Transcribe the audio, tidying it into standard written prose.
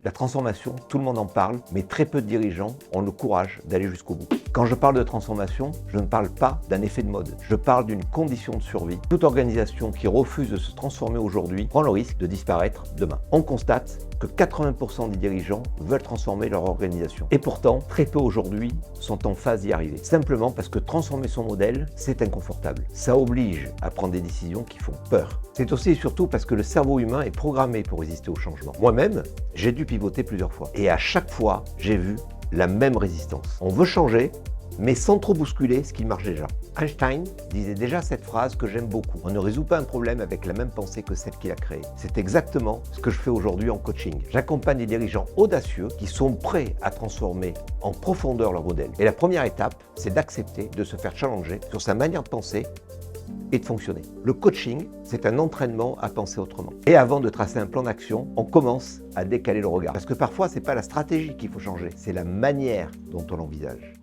La transformation, tout le monde en parle, mais très peu de dirigeants ont le courage d'aller jusqu'au bout. Quand je parle de transformation, je ne parle pas d'un effet de mode. Je parle d'une condition de survie. Toute organisation qui refuse de se transformer aujourd'hui prend le risque de disparaître demain. On constate que 80% des dirigeants veulent transformer leur organisation. Et pourtant, très peu aujourd'hui sont en phase d'y arriver. Simplement parce que transformer son modèle, c'est inconfortable. Ça oblige à prendre des décisions qui font peur. C'est aussi et surtout parce que le cerveau humain est programmé pour résister au changement. Moi-même, j'ai dû pivoter plusieurs fois. Et à chaque fois, j'ai vu la même résistance. On veut changer, mais sans trop bousculer ce qui marche déjà. Einstein disait déjà cette phrase que j'aime beaucoup. On ne résout pas un problème avec la même pensée que celle qu'il a créée. C'est exactement ce que je fais aujourd'hui en coaching. J'accompagne des dirigeants audacieux qui sont prêts à transformer en profondeur leur modèle. Et la première étape, c'est d'accepter de se faire challenger sur sa manière de penser et de fonctionner. Le coaching, c'est un entraînement à penser autrement. Et avant de tracer un plan d'action, on commence à décaler le regard. Parce que parfois, ce n'est pas la stratégie qu'il faut changer, c'est la manière dont on l'envisage.